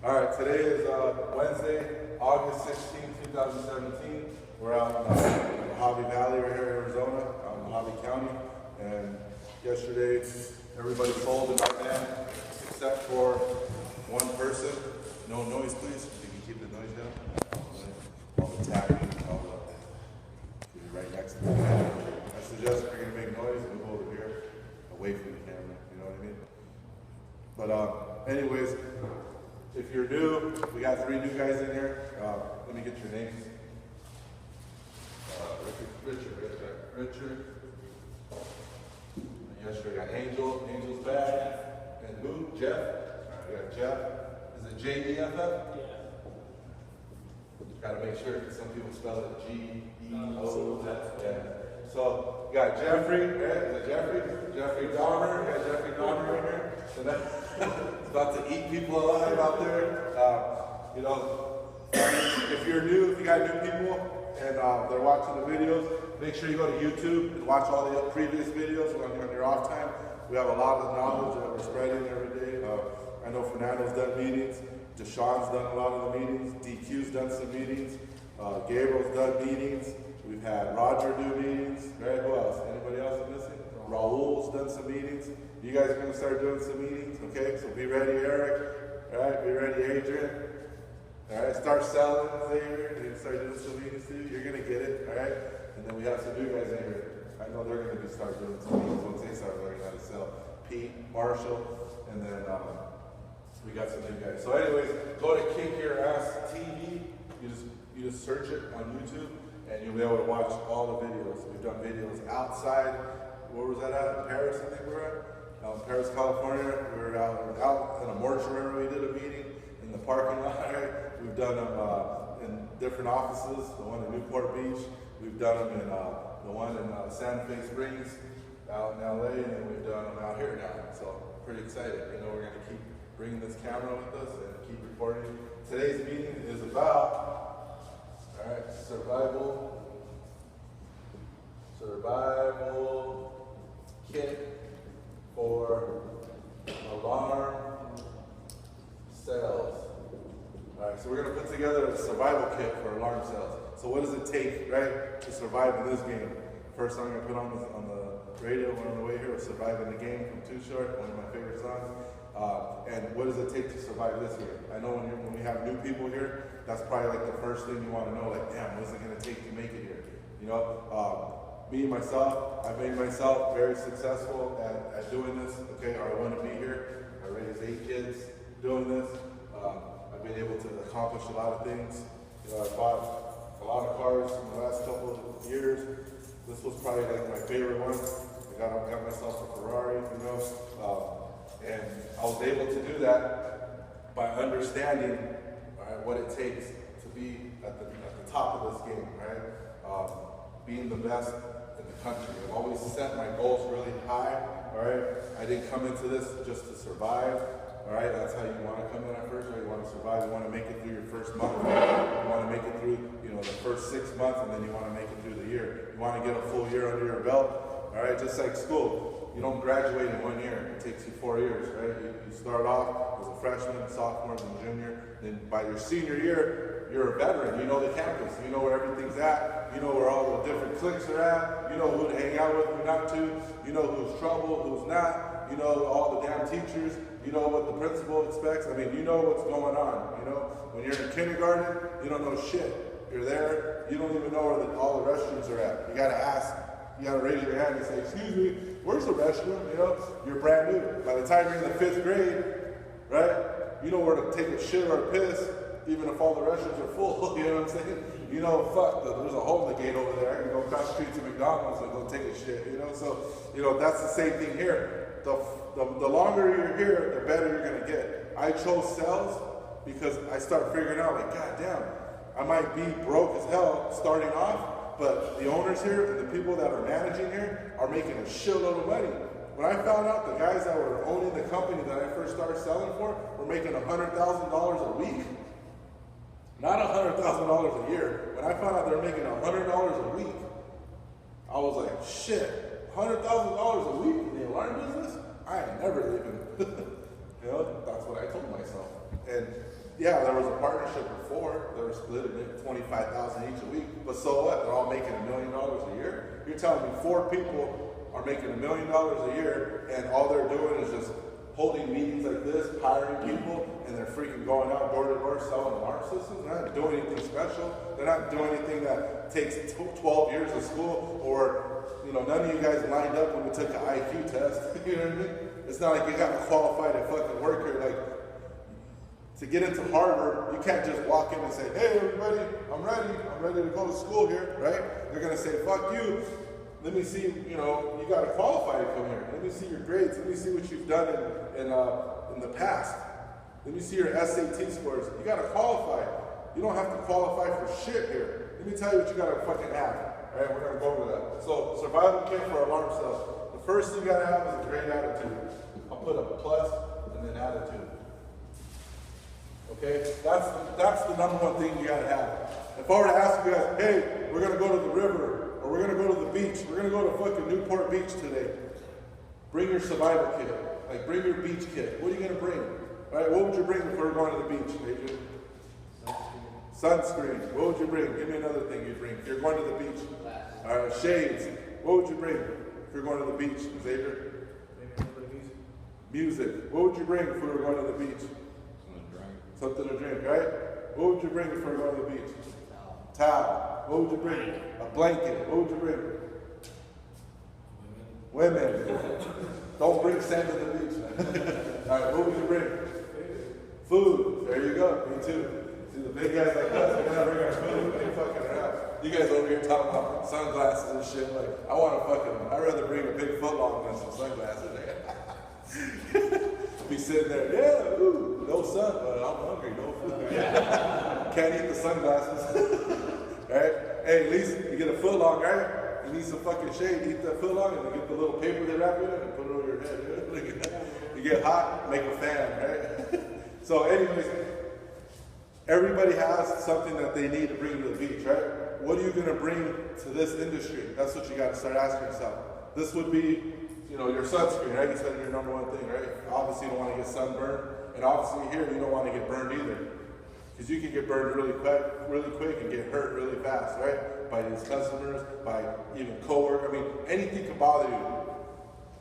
All right, today is Wednesday, August 16, 2017. We're out in the Mojave Valley right here in Arizona, out in Mojave County. And yesterday, everybody sold in our van except for one person. No noise, please. If you can keep the noise down. All the tapping, all the right next to the camera. I suggest if you're going to make noise, move over here, away from the camera. You know what I mean? But anyways, if you're new, we got 3 new guys in here. Let me get your names. Richard. And yesterday I got Angel. Angel's back. And who? Jeff. All right, we got Jeff. Is it J-E-F-F? Yeah. Got to make sure because some people spell it G-E-O. Yeah. So we got Jeffrey. Right? Is it Jeffrey? Jeffrey Dahmer. We got Jeffrey Dahmer right here. So that's about to eat people alive out there. You know, if you're new, if you got new people and they're watching the videos, make sure you go to YouTube and watch all the previous videos on your off time. We have a lot of knowledge that we're spreading every day. I know Fernando's done meetings. Deshaun's done a lot of the meetings. DQ's done some meetings. Gabriel's done meetings. We've had Roger do meetings. Right? Who else? Anybody else I'm missing? Raul's done some meetings. You guys are going to start doing some meetings, okay? So be ready, Eric. All right, be ready, Adrian. All right, start selling, Xavier. You start doing some meetings too. You're going to get it, all right? And then we have some new guys in here. I know they're going to start doing some meetings once they start learning how to sell. Pete, Marshall, and then we got some new guys. So anyways, go to Kick Your Ass TV. You just search it on YouTube, and you'll be able to watch all the videos. We've done videos outside. Where was that at? In Paris, I think we were at. In Paris, California. We were out in a mortuary. We did a meeting in the parking lot. Right? We've done them in different offices. The one in Newport Beach. We've done them in the one in Santa Fe Springs out in LA, and then we've done them out here now. So pretty excited. You know, we're going to keep bringing this camera with us and keep recording. Today's meeting is about survival kit for alarm cells. All right, so we're going to put together a survival kit for alarm cells. So what does it take, right, to survive in this game? First song I put on the radio when on the way here was "Surviving the Game" from Too Short, one of my favorite songs. And what does it take to survive this game? I know when we have new people here, that's probably like the first thing you want to know, like, damn, what is it going to take to make it here? You know, me, myself, I've made myself very successful at doing this, okay, or I want to be here. I raised 8 kids doing this. I've been able to accomplish a lot of things. You know, I bought a lot of cars in the last couple of years. This was probably like my favorite one. I got myself a Ferrari, you know, and I was able to do that by understanding what it takes to be at the top of this game, right? Being the best in the country. I've always set my goals really high, all right? I didn't come into this just to survive, all right? That's how you want to come in at first, right? You want to survive, you want to make it through your first month, you want to make it through, you know, the first 6 months, and then you want to make it through the year. You want to get a full year under your belt, all right? Just like school. You don't graduate in 1 year. It takes you 4 years, right? You start off as a freshman, sophomore, and junior. Then by your senior year, you're a veteran. You know the campus. You know where everything's at. You know where all the different cliques are at. You know who to hang out with, who not to. You know who's trouble, who's not. You know all the damn teachers. You know what the principal expects. I mean, you know what's going on. You know, when you're in kindergarten, you don't know shit. You're there. You don't even know where all the restrooms are at. You got to ask. You got to raise your hand and say, "Excuse me, where's the restroom?" You know, you're brand new. By the time you're in the 5th grade, right, you know where to take a shit or a piss, even if all the restrooms are full. You know what I'm saying? You know, there's a hole in the gate over there. I can go across the street to McDonald's and go take a shit. You know, so you know that's the same thing here. The longer you're here, the better you're gonna get. I chose sales because I start figuring out, like, God damn, I might be broke as hell starting off. But the owners here and the people that are managing here are making a shitload of money. When I found out the guys that were owning the company that I first started selling for were making $100,000 a week, not $100,000 a year. When I found out they were making $100 a week, I was like, shit, $100,000 a week in the alarm business? I ain't never leaving. You know, that's what I told myself. And yeah, there was a partnership of 4. They were split at $25,000 each a week. But so what? They're all making $1 million a year. You're telling me 4 people are making $1 million a year, and all they're doing is just holding meetings like this, hiring people, and they're freaking going out door to door selling alarm systems. They're not doing anything special. They're not doing anything that takes 12 years of school, or, you know, none of you guys lined up when we took an IQ test. You know what I mean? It's not like you got to qualify to fucking work here. Like, to get into Harvard, you can't just walk in and say, hey, everybody, I'm ready to go to school here, right? They're going to say, fuck you. Let me see, you know, you got to qualify to come here. Let me see your grades. Let me see what you've done in the past. Let me see your SAT scores. You got to qualify. You don't have to qualify for shit here. Let me tell you what you got to fucking have. All right, we're going to go over that. So, survival kit for alarm cells. The first thing you got to have is a great attitude. I'll put a plus and then attitude. Okay, that's the number one thing you gotta have. If I were to ask you guys, hey, we're gonna go to the river, or we're gonna go to the beach, we're gonna go to fucking Newport Beach today. Bring your survival kit. Like, bring your beach kit. What are you gonna bring? All right, what would you bring if we were going to the beach, Adrian? Sunscreen. What would you bring? Give me another thing you'd bring. If you're going to the beach. All right, shades. What would you bring if you're going to the beach, Xavier? Music. What would you bring if we were going to the beach? Something to drink, right? What would you bring if we were going to the beach? Towel. What would you bring? A blanket. What would you bring? Women. Don't bring sand to the beach, man. All right, what would you bring? Food. There you go. Me too. See, the big guys like us, we gotta bring our food. They fucking around. You guys over here talking about sunglasses and shit. Like, I'd rather bring a big footlong than some sunglasses. Be sitting there, yeah, ooh, no sun, but I'm hungry, no food. Can't eat the sunglasses. Right? Hey, at least you get a footlong, right? You need some fucking shade, eat that footlong, and you get the little paper they wrap it in and put it over your head. You get hot, make a fan, right? So anyways, everybody has something that they need to bring to the beach, right? What are you going to bring to this industry? That's what you got to start asking yourself. This would be, you know, your sunscreen, right? You said your number one thing, right? Obviously you don't want to get sunburned, and obviously here you don't want to get burned either, because you can get burned really quick and get hurt really fast, right? By these customers, by even co-workers. I mean, anything can bother you.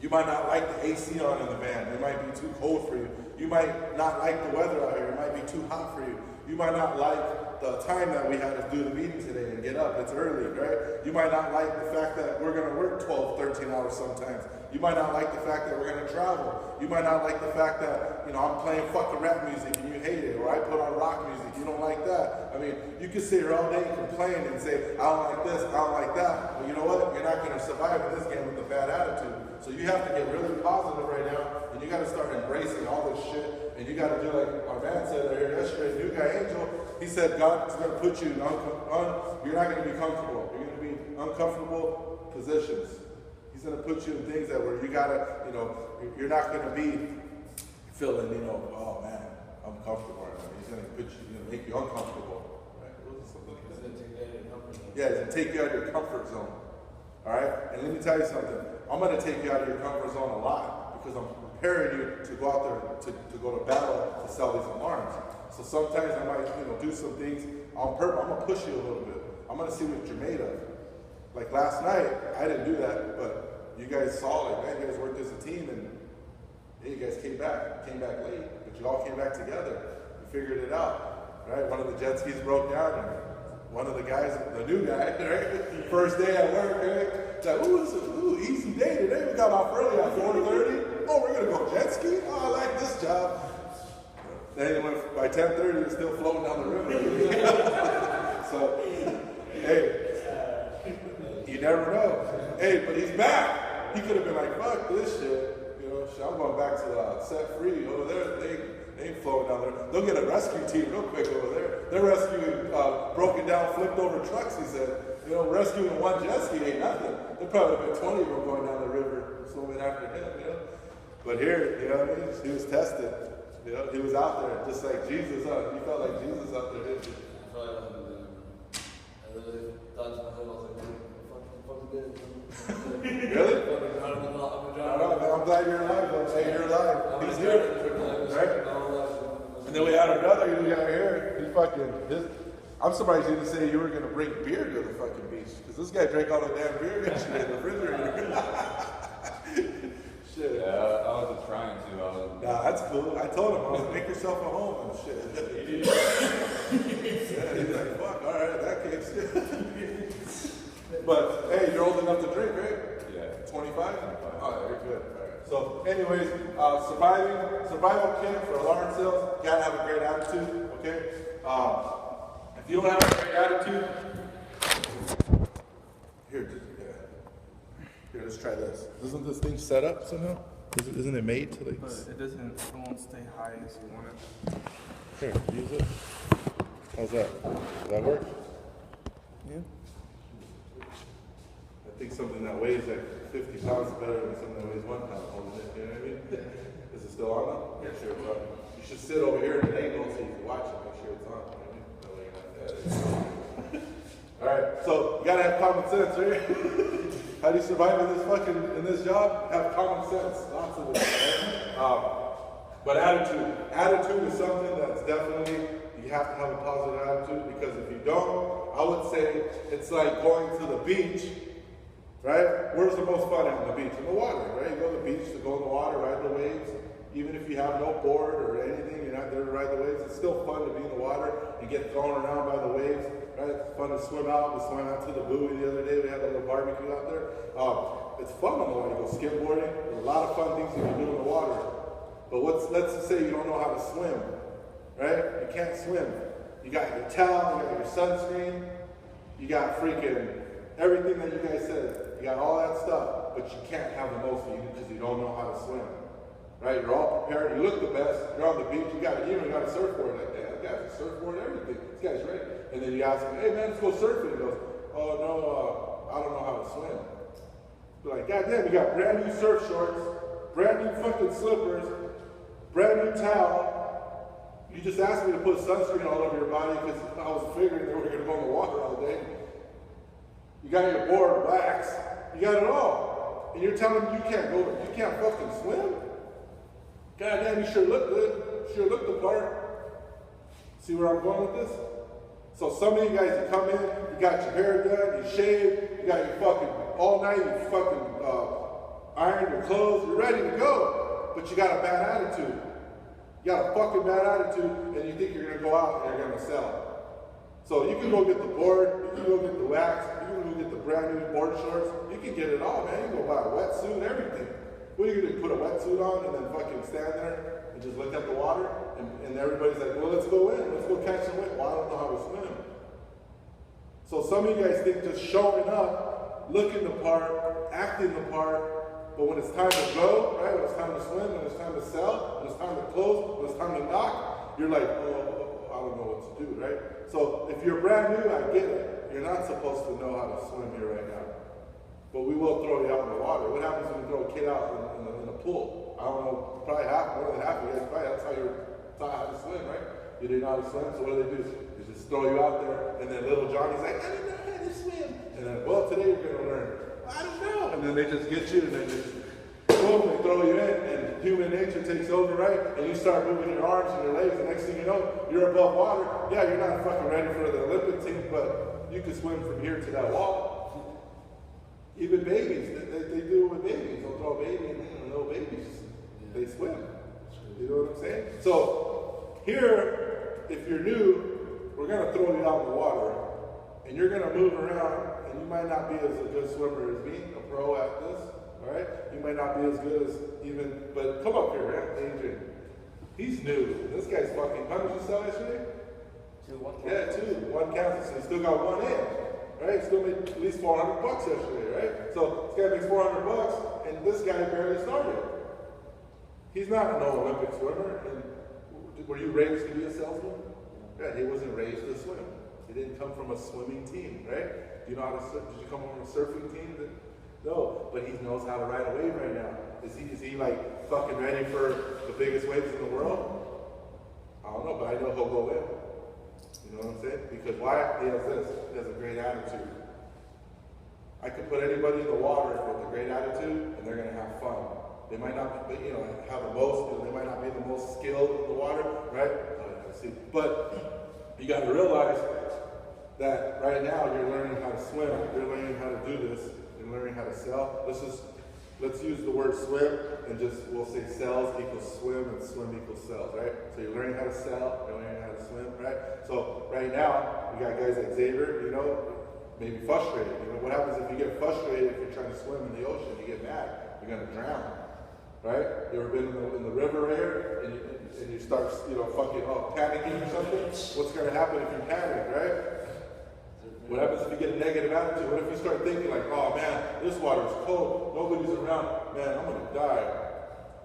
You might not like the AC on in the van. It might be too cold for you. You might not like the weather out here. It might be too hot for you. You might not like the time that we had to do the meeting today and get up. It's early, right? You might not like the fact that we're going to work 12, 13 hours sometimes. You might not like the fact that we're going to travel. You might not like the fact that, you know, I'm playing fucking rap music and you hate it, or I put on rock music, you don't like that. I mean, you can sit here all day and complain and say, I don't like this, I don't like that. But you know what? You're not going to survive in this game with a bad attitude. So you have to get really positive right now, and you got to start embracing all this shit. And you got to do like our man said here yesterday, new guy Angel, he said God's going to put you in you're not going to be comfortable. You're going to be in uncomfortable positions. He's going to put you in things that where you got to, you know, you're not going to be feeling, you know, oh man, I'm comfortable right now. He's going to put you, make you uncomfortable. Right? Yeah, he's going to take you out of your comfort zone. All right? And let me tell you something. I'm going to take you out of your comfort zone a lot, because I'm preparing you to go out there to go to battle to sell these alarms. So sometimes I might, you know, do some things on purpose. I'm gonna push you a little bit. I'm gonna see what you're made of. Like last night, I didn't do that, but you guys saw it. Man, you guys worked as a team, and you guys came back late, but you all came back together. You figured it out, right? One of the jet skis broke down, and one of the guys, the new guy, right? First day at work, right? Like, ooh, easy day today. We got off early at 4:30. Oh, we're gonna go jet ski? Oh, I like this job. Then by 10:30, it's still floating down the river. So, hey, you never know. Hey, but he's back. He could have been like, fuck this shit. You know, I'm going back to Set Free over there. They ain't floating down there. They'll get a rescue team real quick over there. They're rescuing broken down, flipped over trucks, he said. You know, rescuing one jet ski ain't nothing. There probably been 20 of them going down the river, swimming after him, you know. But here, you know what I mean? He was tested. You know, he was out there just like Jesus. You felt like Jesus out there, didn't you? I felt like I really dodged my head. I was like, fucking good. Really? I'm glad you're alive, though. Hey, you're alive. He's here. Right? And then we had another guy here. He I'm surprised you didn't say you were going to bring beer to the fucking beach. Because this guy drank all the damn beer yesterday in the refrigerator. Shit. Yeah, I was just trying to. Nah, that's cool. I told him, I was like, make yourself a home and shit. Yeah, he's like, fuck, all right, in that case. But, hey, you're old enough to drink, right? Yeah. 25? Oh, you're good. All right. So, anyways, survival kit for alarm sales. You gotta have a great attitude, okay? If you don't have a great attitude, here, let's try this. Isn't this thing set up somehow? Isn't it made to like? But it won't stay high as you want it. Here, use it. How's that? Does that work? Yeah. I think something that weighs like 50 pounds is better than something that weighs 1 pound holding it, you know what I mean? Is it still on now? Yeah, sure it's on. You should sit over here at an angle so you can watch it, make sure it's on. You know what I mean? That way you're not dead. Alright, so you gotta have common sense, right? How do you survive in this job? Have common sense. Lots of it. Right? But attitude. Attitude is something that's definitely, you have to have a positive attitude, because if you don't, I would say it's like going to the beach, right? Where's the most fun on the beach? In the water, right? You go to the beach to go in the water, ride the waves. Even if you have no board or anything, you're not there to ride the waves, it's still fun to be in the water and get thrown around by the waves, right? It's fun to swim out. We swam out to the buoy the other day. We had a little barbecue out there. It's fun on the water. You go skateboarding. There's a lot of fun things you can do in the water. But let's just say you don't know how to swim, right? You can't swim. You got your towel, you got your sunscreen, you got freaking everything that you guys said. You got all that stuff, but you can't have the most of you because you don't know how to swim. Right? You're all prepared, you look the best, you're on the beach, you got a surfboard like that. You got a surfboard, everything. This guy's ready. And then you ask him, hey man, let's go surfing. He goes, oh no, I don't know how to swim. You're like, God damn, you got brand new surf shorts, brand new fucking slippers, brand new towel. You just asked me to put sunscreen all over your body because I was figuring that we were going to go in the water all day. You got your board, wax, you got it all. And you're telling me you can't fucking swim? God damn, you sure look good. Sure look the part. See where I'm going with this? So some of you guys, you come in, you got your hair done, you shave, you got your fucking, all night, you fucking iron your clothes, you're ready to go. But you got a bad attitude. You got a fucking bad attitude, and you think you're going to go out and you're going to sell. So you can go get the board, you can go get the wax, you can go get the brand new board shorts, you can get it all, man. You can go buy a wetsuit, everything. What are you going to do, put a wetsuit on and then fucking stand there and just look at the water? And everybody's like, well, let's go in. Let's go catch some wind. Well, I don't know how to swim. So some of you guys think just showing up, looking the part, acting the part, but when it's time to go, right, when it's time to swim, when it's time to sell, when it's time to close, when it's time to knock, you're like, oh, I don't know what to do, right? So if you're brand new, I get it. You're not supposed to know how to swim here right now. But we will throw you out in the water. What happens when we throw a kid out in a pool? I don't know, probably more than half of you guys, probably that's how you're taught how to swim, right? You didn't know how to swim, so what do? They just throw you out there, and then little Johnny's like, I don't know how to swim. And then, well, today you're going to learn. I don't know. And then they just get you, and then just, boom, they throw you in, and human nature takes over, right? And you start moving your arms and your legs, and next thing you know, you're above water. Yeah, you're not fucking ready for the Olympic team, but you can swim from here to that wall. Even babies, they do it with babies. They'll throw a baby and little babies, they swim. You know what I'm saying? So here, if you're new, we're going to throw you out in the water, and you're going to move around, and you might not be as a good swimmer as me, a pro at this, all right? You might not be as good as even, but come up here, man, Adrian. He's new. This guy's fucking, how did you sell yesterday? 2, 1 count. Yeah, 2, 1 count, so he still got 1 in. Right? Still made at least $400 yesterday, right? So this guy makes $400, and this guy barely started. He's not no Olympic swimmer. And were you raised to be a salesman? Yeah, he wasn't raised to swim. He didn't come from a swimming team, right? Do you know how to surf? Did you come from a surfing team? No, but he knows how to ride a wave right now. Is he like fucking ready for the biggest waves in the world? I don't know, but I know he'll go in. You know what I'm saying? Because why? He has this. He has a great attitude. I could put anybody in the water with a great attitude, and they're going to have fun. They might not be, have the most, they might not be the most skilled in the water, right? Oh see. But you got to realize that right now you're learning how to swim. You're learning how to do this. You're learning how to sell. Let's use the word swim and we'll say sales equals swim and swim equals sales, right? So you're learning how to sell, you're learning how to swim, right? So right now, we got guys like Xavier, maybe frustrated. What happens if you get frustrated if you're trying to swim in the ocean? You get mad, you're gonna drown, right? You ever been in the river here and you start, panicking or something? What's gonna happen if you panic, right? What happens if you get a negative attitude? What if you start thinking like, oh man, this water is cold, nobody's around, man, I'm gonna die.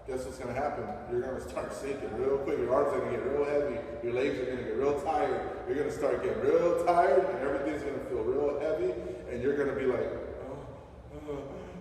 Guess what's gonna happen? You're gonna start sinking real quick. Your arms are gonna get real heavy. Your legs are gonna get real tired. You're gonna start getting real tired and everything's gonna feel real heavy and you're gonna be like,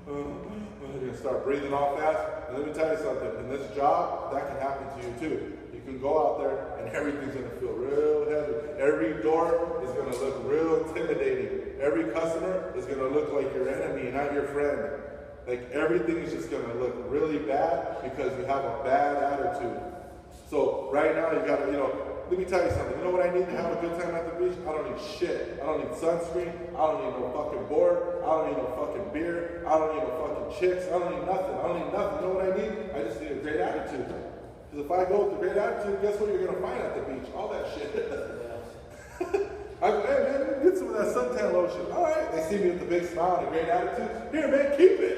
you're gonna start breathing all fast. And let me tell you something, in this job, that can happen to you too. You can go out there and everything's gonna feel real heavy. Every door is gonna look real intimidating. Every customer is gonna look like your enemy, not your friend. Like everything is just gonna look really bad because you have a bad attitude. So right now you gotta, let me tell you something. You know what I need to have a good time at the beach? I don't need shit. I don't need sunscreen. I don't need no fucking board. I don't need no fucking beer. I don't need no fucking chicks. I don't need nothing. I don't need nothing. You know what I need? I just need a great attitude. Because if I go with a great attitude, guess what you're gonna find at the beach? All that shit. Hey man, get some of that suntan lotion. All right. They see me with the big smile and a great attitude. Here man, keep it.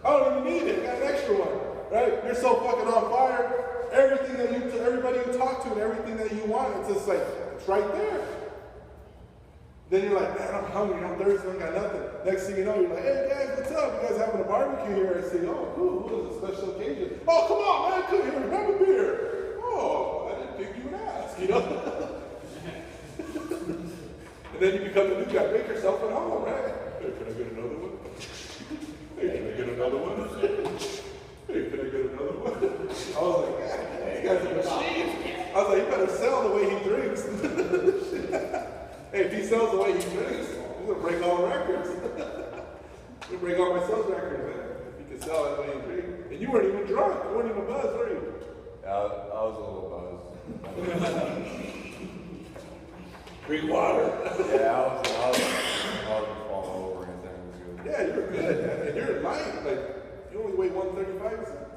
I don't even need it. I got an extra one. Right? You're so fucking on fire. Everything everybody you talk to and everything that you want, it's just like, it's right there. Then you're like, man, I'm hungry, I'm thirsty, I got nothing. Next thing you know, you're like, hey guys, what's up? You guys having a barbecue here? I say, oh, cool, what is a special occasion? Oh, come on, man, come here, have a beer. Oh, I didn't think you would ask, And then you become the new guy. Make yourself at home, right? Hey, can I get another one? Hey, can I get another one? Hey, can I get another one? I was like, yeah, this guy's a machine. I was like, you better sell the way he drinks. Hey, if he sells the way he drinks, he's going to break all the records. He'll break all my sales records, man. If he can sell that way he drinks. And you weren't even drunk. You weren't even buzzed, were you? Yeah, I was a little buzzed. Drink water. Yeah, I was falling over and things. Yeah, you're good, man. And you're light. Like, you only weigh 135, isn't it?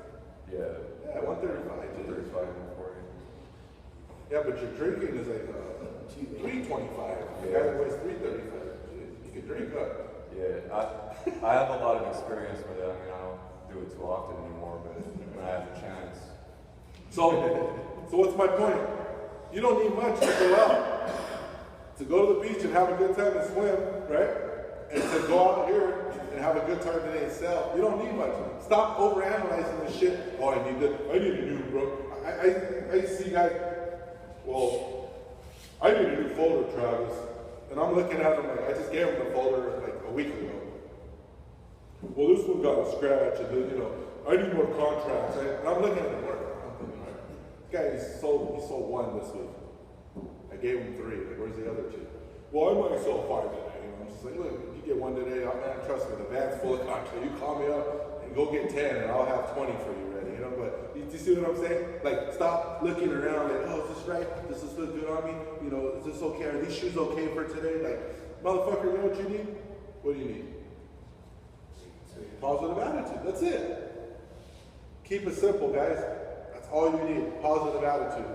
Yeah. Yeah, 135. 35 and 40. Yeah, but your drinking is like 325. The guy that weighs 335. You can drink up. Yeah, I have a lot of experience with it. I mean, I don't do it too often anymore, but when I have a chance. So what's my point? You don't need much to go out. To go to the beach and have a good time and swim, right? And to go out here and have a good time today and sell. You don't need much. Stop overanalyzing this shit. Oh, I need a new, bro. I see guys, well, I need a new folder, Travis. And I'm looking at them like, I just gave him the folder like a week ago. Well, this one got a scratch, and then, I need more contracts. And I'm looking at the work. I'm thinking, right, this guy, he sold one this week. I gave him 3. Like, where's the other 2? Well, I might sell 5 today. I'm just like, look, you get 1 today. Oh, man, trust me, the van's full of contracts. You call me up and go get 10, and I'll have 20 for you ready. But you see what I'm saying? Like, stop looking around like, oh, is this right? Does this look good on me? Is this okay? Are these shoes okay for today? Like, motherfucker, you know what you need? What do you need? Positive attitude. That's it. Keep it simple, guys. That's all you need. Positive attitude.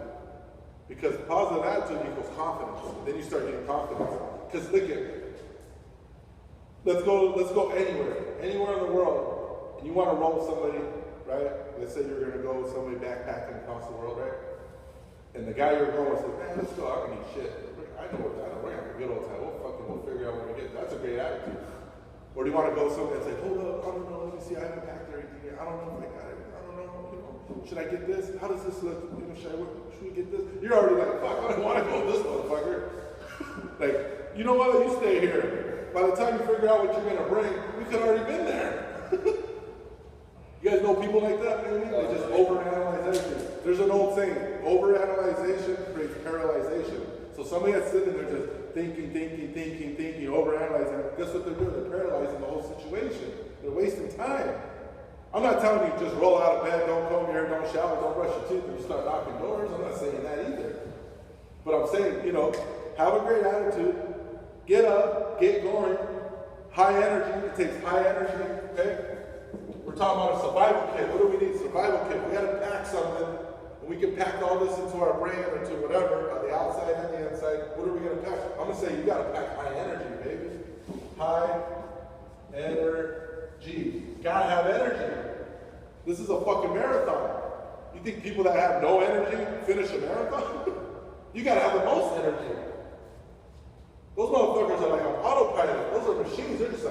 Because positive attitude equals confidence. Then you start getting confidence. Because look at, let's go anywhere in the world, and you want to roll with somebody, right? Let's say you're going to go with somebody backpacking across the world, right? And the guy you're going with says, man, let's go. I don't need shit. I know we're going to have a good old time. We'll figure out what we get. That's a great attitude. Or do you want to go somewhere and say, hold up, I don't know, let me see, I haven't packed everything yet. I don't know if I got it. I don't know, should I get this? How does this look? Should we get this? You're already like, fuck, I don't want to go with this motherfucker. Like, you know what? You stay here. By the time you figure out what you're going to bring, we could already been there. You guys know people like that, maybe? They just overanalyze everything. There's an old saying, overanalyzation creates paralyzation. So somebody that's sitting there just thinking, overanalyzing, guess what they're doing? They're paralyzing the whole situation. They're wasting time. I'm not telling you just roll out of bed, don't comb your hair, don't shower, don't brush your teeth, and you start knocking doors. I'm not saying that either. But I'm saying, you know, have a great attitude, get up, get going, high energy. It takes high energy, okay? We're talking about a survival kit. What do we need? Survival kit. We got to pack something, and we can pack all this into our brain or to whatever, on the outside and the inside. What are we going to pack? I'm going to say you got to pack high energy, baby. High energy. Got to have energy. This is a fucking marathon. You think people that have no energy finish a marathon? You got to have the most energy. Those motherfuckers are like on autopilot. Those are machines. They're just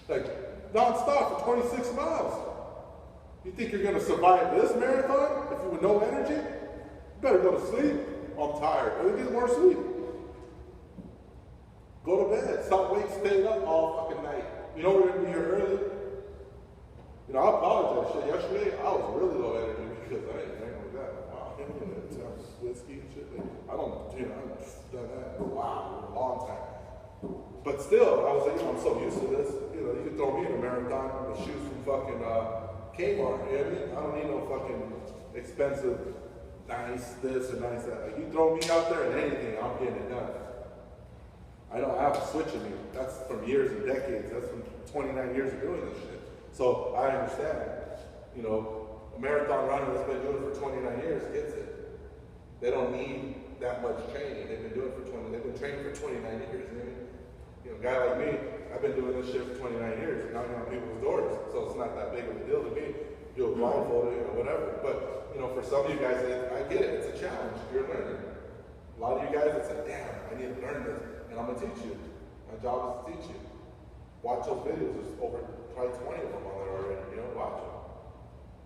like non-stop for 26 miles. You think you're going to survive this marathon if you have no energy? You better go to sleep. I'm tired. Go get more sleep. Go to bed. Stop staying up all fucking night. You know we're going to be here early. You know, I apologize. Shit, yesterday I was really low energy because I ain't drank like that. Wow, whiskey and shit. I don't, you know, I've done that in a long time. But still, I was like, you know, I'm so used to this. You know, you can throw me in a marathon with shoes from fucking K.O.A. You know what I mean? I don't need no fucking expensive, nice this and nice that. Like, you throw me out there and anything, I'm getting it done. I don't have a switch in me. That's from years and decades. That's from 29 years of doing this shit. So I understand. You know, a marathon runner that's been doing it for 29 years gets it. They don't need that much training. They've been doing it for they've been training for 29 years. You know, a guy like me, I've been doing this shit for 29 years, knocking on people's doors. So it's not that big of a deal to me. You'll blindfold it or whatever. But, you know, for some of you guys, I get it. It's a challenge. You're learning. A lot of you guys, it's like, damn, I need to learn this. And I'm going to teach you. My job is to teach you. Watch those videos. There's over probably 20 of them on there already. You know, watch them.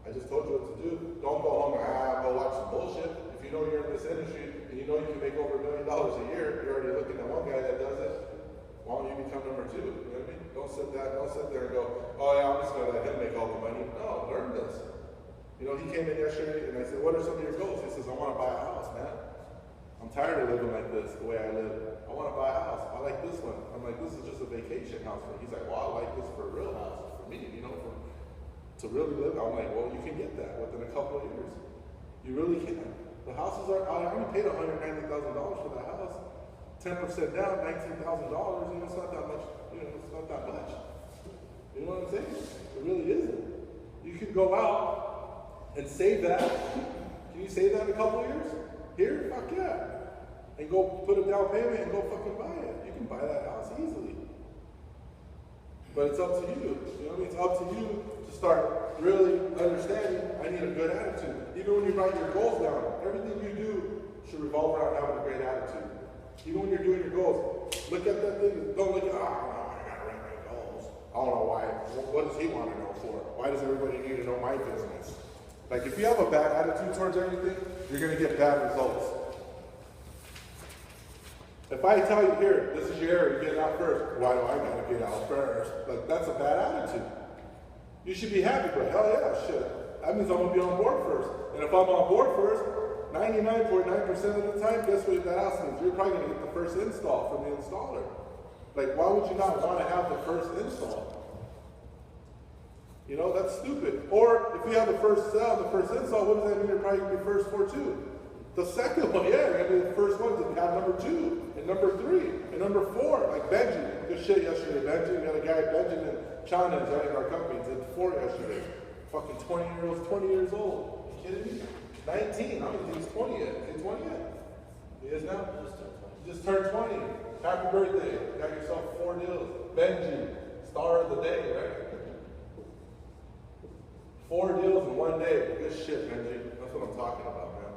I just told you what to do. Don't go home and go watch some bullshit. If you know you're in this industry and you know you can make over $1 million a year, you're already looking at one guy that does it. Why don't you become number 2? You know what I mean? Don't sit there and go, oh yeah, I'm just going to let him make all the money. No, learn this. You know, he came in yesterday and I said, what are some of your goals? He says, I want to buy a house, man. I'm tired of living like this, the way I live. I want to buy a house. I like this one. I'm like, this is just a vacation house for me. He's like, well, I like this for a real house. For me, you know, to really live. I'm like, well, you can get that within a couple of years. You really can. The houses are, I only paid $190,000 for the house. 10% down, $19,000. You know, it's not that much. You know, it's not that much. You know what I'm saying? It really isn't. You can go out and save that. Can you save that in a couple of years? Here? Fuck yeah. And go put a down payment and go fucking buy it. You can buy that house easily. But it's up to you. You know what I mean? It's up to you to start really understanding I need a good attitude. Even when you write your goals down, everything you do should revolve around having a great attitude. Even when you're doing your goals, look at that thing. Don't look at, I gotta write my goals. I don't know why. What does he want to know for? Why does everybody need to know my business? Like, if you have a bad attitude towards anything, you're going to get bad results. If I tell you, here, this is your area, get out first. Why do I got to get out first? Like, that's a bad attitude. You should be happy, but hell yeah, shit. That means I'm going to be on board first. And if I'm on board first, 99.9% of the time, guess what that house means? You're probably going to get the first install from the installer. Like, why would you not want to have the first install? You know, that's stupid. Or if you have the first sell, the first install, what does that mean? You're probably going to be first for 2. The second one, yeah, you're going to be the first one to have number 2, and number 3, and number 4. Like Benji, good shit yesterday. Benji, we had a guy, Benjamin Chana, joining our company, did 4 yesterday. Fucking 20 years old. Are you kidding me? 19. I don't think he's 20 yet. Is he 20 yet? He is now? Just turned 20. Happy birthday. Got yourself 4 deals. Benji, star of the day, right? 4 deals in 1 day. Good shit, Benji. That's what I'm talking about, man.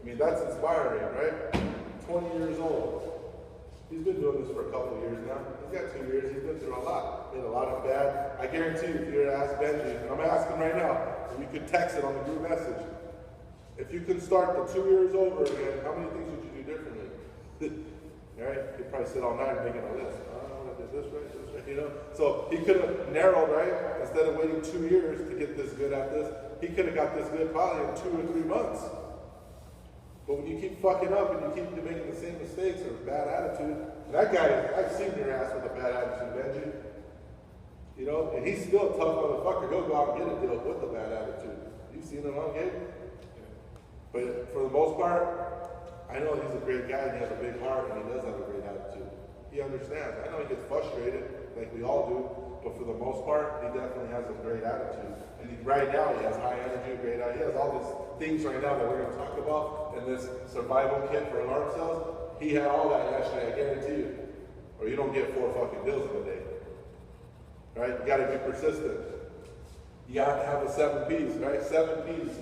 I mean, that's inspiring, right? 20 years old. He's been doing this for a couple of years now. He's got 2 years. He's been through a lot. Made a lot of bad. I guarantee you, if you were to ask Benji, and I'm asking right now, and you could text it on the group message. If you could start the 2 years over again, how many things would you do differently? All right? You'd probably sit all night making a list. I did this right, you know? So he could have narrowed, right? Instead of waiting 2 years to get this good at this, he could have got this good probably in 2 or 3 months. But when you keep fucking up and you keep making the same mistakes or bad attitude, that guy, I've seen your ass with a bad attitude, Benji. You know, and he's still a tough motherfucker. He'll go out and get a deal with a bad attitude. You've seen him on game. But for the most part, I know he's a great guy and he has a big heart and he does have a great attitude. He understands. I know he gets frustrated, like we all do, but for the most part, he definitely has a great attitude. And right now, he has high energy, great attitude. He has all these things right now that we're going to talk about in this survival kit for alarm cells. He had all that yesterday, I guarantee you. Or you don't get 4 fucking bills in a day. Right? You got to be persistent. You got to have the 7 P's, right? 7 P's.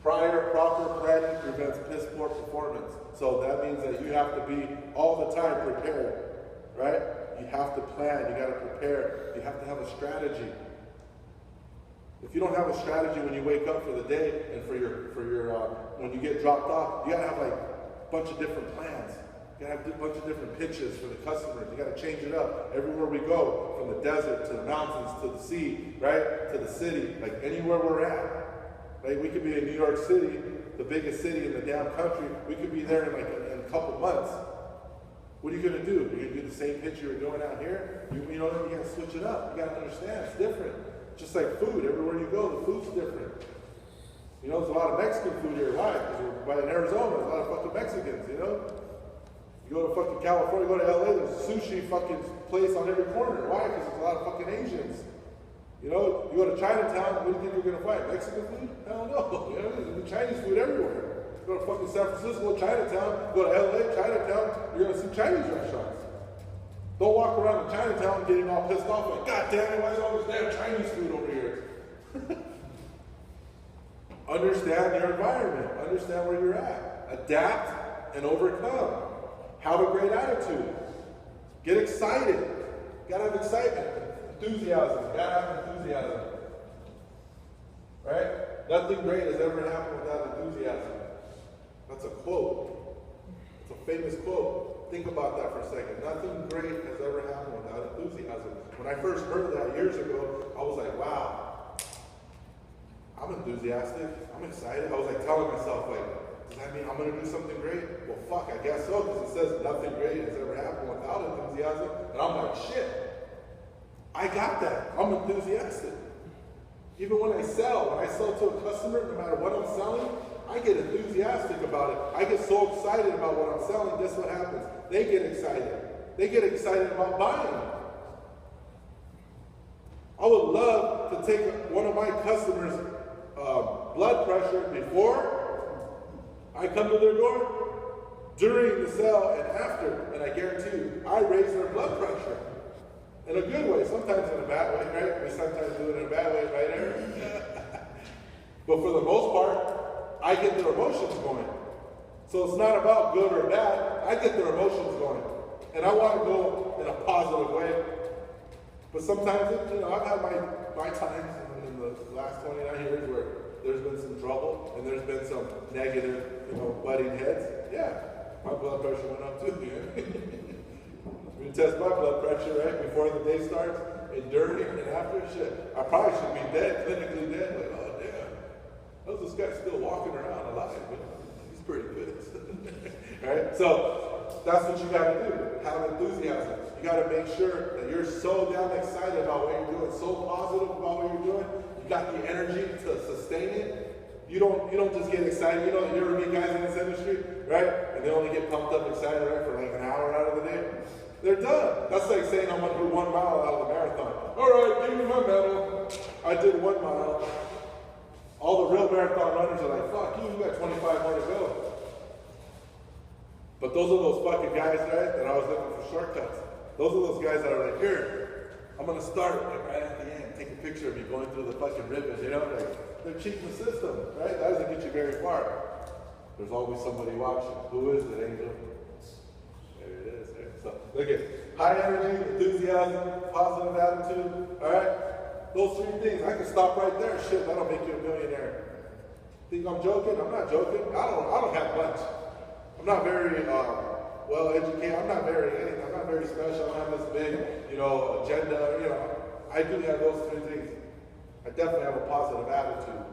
Prior proper planning prevents piss poor performance. So that means that you have to be all the time prepared, right? You have to plan, you got to prepare, you have to have a strategy. If you don't have a strategy when you wake up for the day and for your when you get dropped off, you got to have like a bunch of different plans. You got to have a bunch of different pitches for the customers. You got to change it up everywhere we go, from the desert to the mountains to the sea, right? To the city, like anywhere we're at. Like we could be in New York City, the biggest city in the damn country. We could be there in a couple months. What are you going to do? You're going to do the same pitch you were doing out here? You know, you got to switch it up. You got to understand, it's different. Just like food, everywhere you go, the food's different. You know, there's a lot of Mexican food here. Why? Because we're in Arizona, there's a lot of fucking Mexicans, you know? You go to fucking California, go to LA, there's a sushi fucking place on every corner. Why? Because there's a lot of fucking Asians. You know, you go to Chinatown, what do you think you're going to find? Mexican food? Hell no. You know, there's Chinese food everywhere. Go to fucking San Francisco, Chinatown, go to LA, Chinatown, you're going to see Chinese restaurants. Don't walk around in Chinatown getting all pissed off like, God damn it, why is all this damn Chinese food over here? Understand your environment. Understand where you're at. Adapt and overcome. Have a great attitude. Get excited. You gotta have excitement. Enthusiasm. You gotta have enthusiasm. Right? Nothing great has ever happened without enthusiasm. That's a quote. It's a famous quote. Think about that for a second. Nothing great has ever happened without enthusiasm. When I first heard that years ago, I was like, wow, I'm enthusiastic. I'm excited. I was like telling myself, like, does that mean I'm going to do something great? Well, fuck, I guess so, because it says nothing great has ever happened without enthusiasm. And I'm like, shit, I got that. I'm enthusiastic. Even when I sell to a customer, no matter what I'm selling, I get enthusiastic about it. I get so excited about what I'm selling. Guess what happens? They get excited. They get excited about buying. I would love to take one of my customers' blood pressure before I come to their door, during the sale, and after. And I guarantee you, I raise their blood pressure. In a good way, sometimes in a bad way, right? We sometimes do it in a bad way, right, Aaron? But for the most part, I get their emotions going. So it's not about good or bad. I get their emotions going. And I want to go in a positive way. But sometimes, you know, I've had my times in the last 29 years where there's been some trouble and there's been some negative, you know, butting heads. Yeah, my blood pressure went up too. We test my blood pressure, right, before the day starts, and during and after. Shit, I probably should be dead, clinically dead. Like, oh damn, how's this guy still walking around alive? He's pretty good. Right? So that's what you gotta do. Have enthusiasm. You gotta make sure that you're so damn excited about what you're doing, so positive about what you're doing. You got the energy to sustain it. You don't just get excited. You know, you ever meet guys in this industry, right? And they only get pumped up excited, right, for like an hour out of the day. They're done. That's like saying I'm gonna do 1 mile out of the marathon. All right, give me my medal. I did 1 mile. All the real marathon runners are like, fuck you got 25 more to go. But those are those fucking guys, right, that I was looking for shortcuts. Those are those guys that are like, here, I'm gonna start like right at the end, take a picture of me going through the fucking ribbon, you know? Like, they're cheating the system, right? That doesn't get you very far. There's always somebody watching. Who is it, Angel? There it is, right? So, look at high energy, enthusiasm, positive attitude, all right? Those 3 things, I can stop right there. Shit, that'll make you a millionaire. Think I'm joking? I'm not joking. I don't have much. I'm not very well educated. I'm not very anything. I'm not very special. I don't have this big, you know, agenda. You know, I do have those 3 things. I definitely have a positive attitude.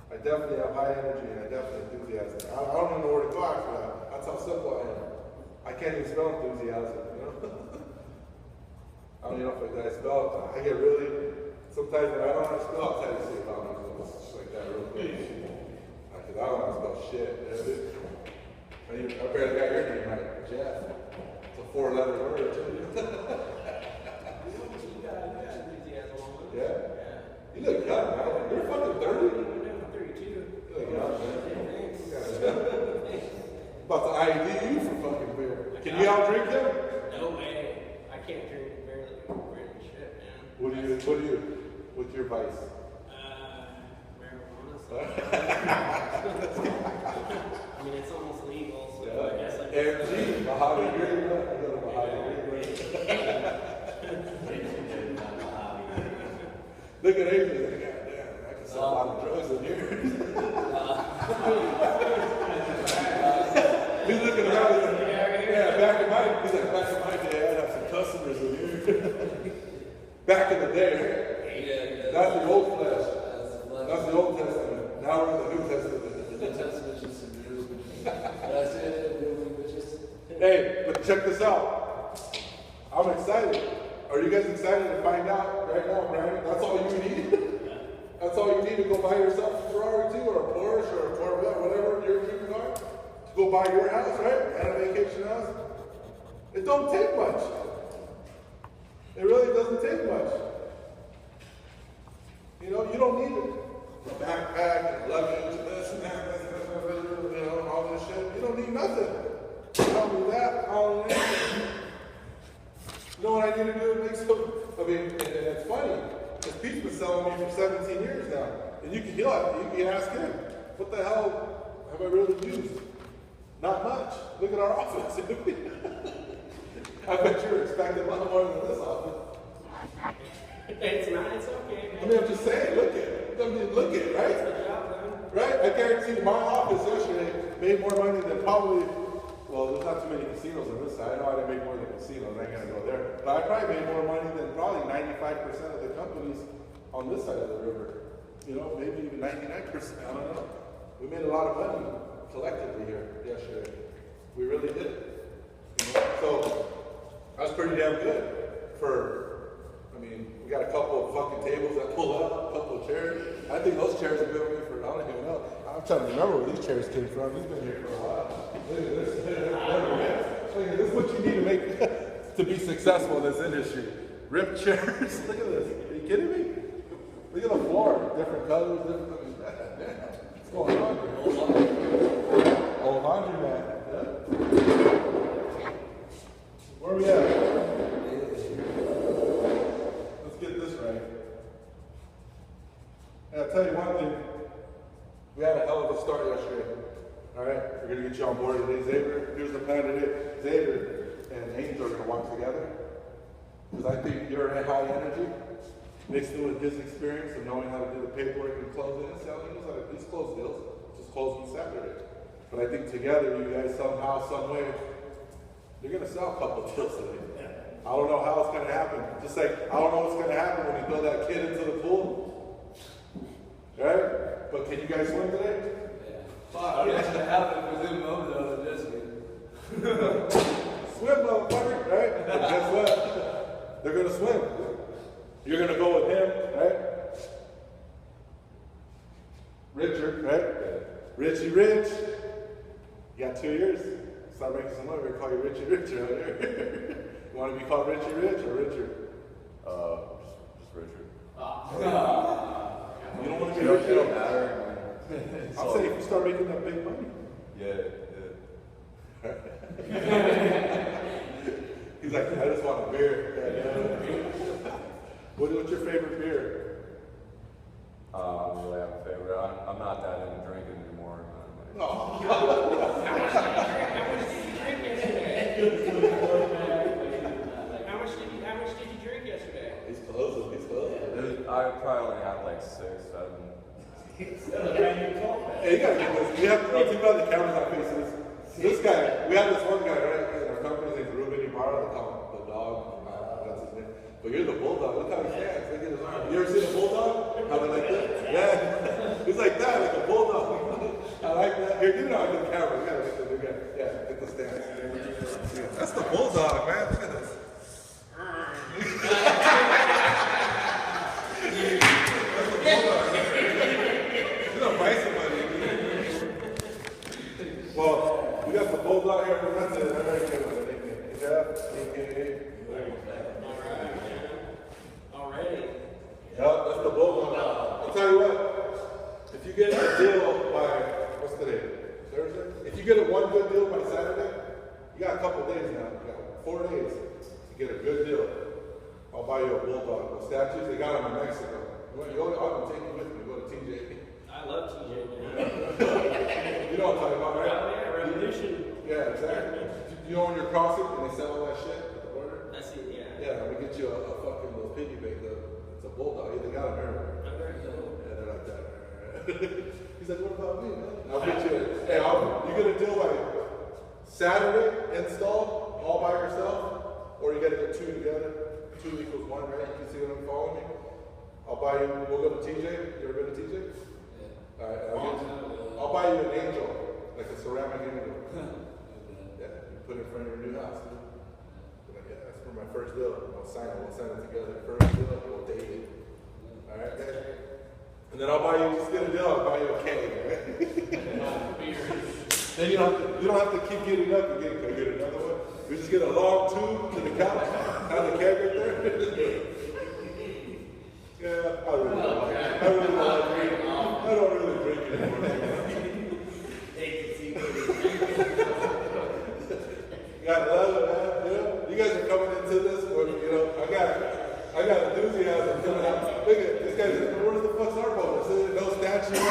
I definitely have high energy, and I definitely have enthusiasm. I don't even know where to go after that. That's how simple I am. I can't even spell enthusiasm, you know? I don't even know if I spell it. I get really, sometimes when I don't know how to spell, I'll tell you to say it about me. It's just like that real quick. Because I don't know how to spell shit. I barely got your name right, Jeff. It's a 4-letter word, too. Yeah? You look young, man. You're fucking 30? I'm 32. You look young, man. Thanks. About to ID you for fucking beer. Can you out drink him? No way. I can't drink barely shit, man. What's your vice? Marijuana. I mean, it's almost legal, so I guess I MG, Mojave Green, you go to Mojave Green. Look at Adrian, like, goddamn, I can sell a lot of drugs in here. He's looking around, he's like, yeah, back in my day, I'd have some customers in here. Back in the day, that's the old flesh. That's the Old Testament. Now we're in the New Testament. The New Testament is some news. That's it, Hey, but check this out. I'm excited. Are you guys excited to find out right now, Brian? That's all you need? That's all you need to go buy yourself a Ferrari too, or a Porsche, or a Corvette, whatever your dreams are? To go buy your house, right? And a vacation house? It don't take much. It really doesn't take much. You know, you don't need a backpack and luggage and this and that, you know, all this shit. You don't need nothing. I don't need that. I don't need anything. You know what I need to do to make some? I mean, and it's funny, because Pete's been selling me for 17 years now. And you can ask him, what the hell have I really used? Not much. Look at our office. I bet you're expecting a lot more than this office. It's not, it's okay, man. I mean, I'm just saying, look at it. I mean, look at it, right? It's the job, man. Right? I guarantee you, my office yesterday made more money than probably, well, there's not too many casinos on this side. I know I didn't make more than casinos. I ain't gonna go there. But I probably made more money than probably 95% of the companies on this side of the river. You know, maybe even 99%. I don't know. We made a lot of money collectively here yesterday. We really did. You know? So that's pretty damn good for. I mean, we got a couple of fucking tables that pull up, a couple of chairs. I think those chairs have been with me for, I don't even know. I'm trying to remember where these chairs came from. He's been here for a while. Look at this. Look at this. This is what you need to make, to be successful in this industry. Ripped chairs. Look at this. Are you kidding me? Look at the floor. Different colors, different, I mean, what's going on here? Old laundry mat. Yeah. Where are we at? Get this right. And I'll tell you one thing. We had a hell of a start yesterday. All right? We're going to get you on board today. Xavier, here's the plan today. Xavier and Angel are going to walk together. Because I think you're high energy, mixed in with his experience of knowing how to do the paperwork and closing and selling. He knows how to at least close deals. Just close on Saturday. But I think together, you guys somehow, some way, you're going to sell a couple of deals today. I don't know how it's going to happen. Just like, I don't know what's going to happen when you throw that kid into the pool. Right? But can you guys swim today? Yeah. Fuck, I don't know what's going to happen if we zoom over though, this good. Swim, motherfucker, right? But guess what? They're going to swim. You're going to go with him, right? Richard, right? Richie Rich. You got 2 years. Start making some money. We're going to call you Richie Rich out here. You want to be called Richie Rich or Richard? Just Richard. You don't want to be It Richard? don't matter. I'm saying if you start making that big money. Yeah. He's like, I just want a beer. What's your favorite beer? I don't really have a favorite. I'm not that into drinking anymore. No. How much did you drink yesterday? He's closing. I probably only had like 6, 7. Hey, you gotta get this. We have to keep out the cameras on faces. This guy, we have this one guy, right? In our company's name's Ruben Ibarra. They call him the dog. That's his name. But you're the bulldog. Look how he stands. Look at his arm. You ever seen a bulldog? How they like that? Yeah. He's like that, like a bulldog. I like that. Here, get it on the camera. We gotta get the new guy. Yeah, get the stance. That's the bulldog, man. Look at this. Well, we got the the bulldog here. That's it. I already gave it a nickname. Yeah, AKA. Already. Yep, that's the bulldog. I'll tell you what. If you get a deal by what's today? Thursday. If you get a one good deal by Saturday, you got a couple days now. You got 4 days to get a good deal. I'll buy you a bulldog. The statues, they got them in Mexico. I'll take you with me. Go to TJ. I love TJ. You know what I'm talking about, right? Oh, yeah, Revolution. Yeah, exactly. You know when you're crossing and they sell all that shit at the border? I see, yeah. Yeah, we get you a fucking little piggy bank. It's a bulldog. They got them everywhere. Yeah, they're like that. He's like, what about me, man? I'll get you. Hey, you get a deal by Saturday installed all by yourself, or you got to get 2 together. 2 equals 1, right? You can see what I'm following me. I'll buy you. We'll go to TJ. You ever been to TJ? Yeah. All right. I'll buy you an angel, like a ceramic angel. Yeah, you put it in front of your new house. Dude. Like, yeah, that's for my first deal. We'll sign it together. First deal, we'll date it. All right, okay. And then I'll buy you. Just get a deal. I'll buy you a keg, right? Then you don't have to keep getting up and can I get another one? We just get a long tube to the couch, have the keg right there. Yeah, I really don't like it. I really don't like drinking. I don't really drink anymore. Got love it, man. You know, you guys are coming into this when, you know, I got enthusiasm coming out. Look at this guy. Where's the fuck's our bonus? Is it no statue?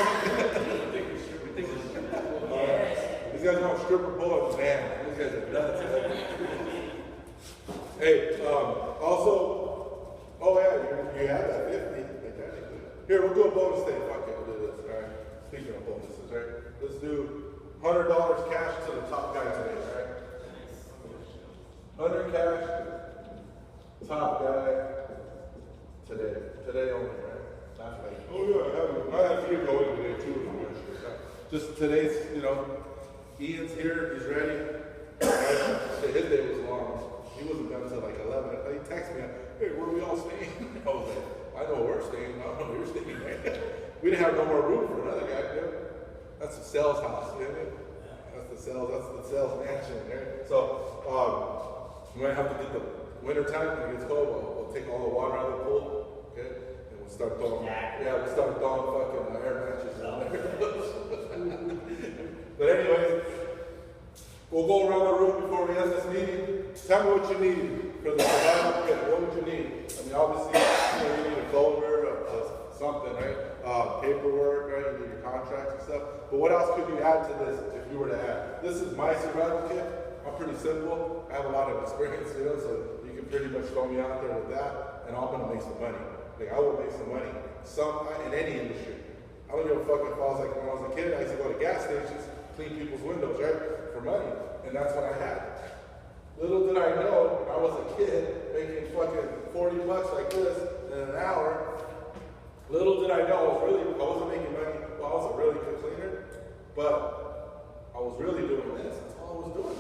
These guys want stripper bullets, man. These guys are nuts. Hey, also, oh yeah, you have that 50. Here, we'll do a bonus thing. Fuck it, we'll do this. All right. Speaking of bonuses, right? Let's do $100 cash to the top guy today, right? 100 cash, top guy today. Today only, right? Not like, oh yeah, I have you going today too. Just today's, you know, Ian's here, he's ready. Right? His day was long. He wasn't done until like 11. He texted me, hey, where are we all staying? I was like, I know where we're staying. I don't know where you're staying, right? We didn't have no more room for another guy, dude. That's the sales house, you know what I mean? That's the sales mansion, right? So, we might have to get the winter time when it gets cold. We'll take all the water out of the pool, okay? And we'll start throwing, we'll start throwing fucking air matches down there. But anyways, we'll go around the room before we end this meeting. Tell me what you need for the survival kit. What would you need? I mean, obviously, you need a folder, something, right? Paperwork, right? You need your contracts and stuff. But what else could you add to this if you were to add? This is my survival kit. I'm pretty simple. I have a lot of experience, you know, so you can pretty much throw me out there with that, and I'm gonna make some money. Like, I will make some money. In any industry. I don't give a fuck if I was like, when I was a kid, I used to go to gas stations, clean people's windows, right? For money. And that's what I had. Little did I know, when I was a kid, making fucking 40 bucks like this in an hour, little did I know I wasn't making money. Well, I was a really good cleaner, but I was really doing this. That's all I was doing.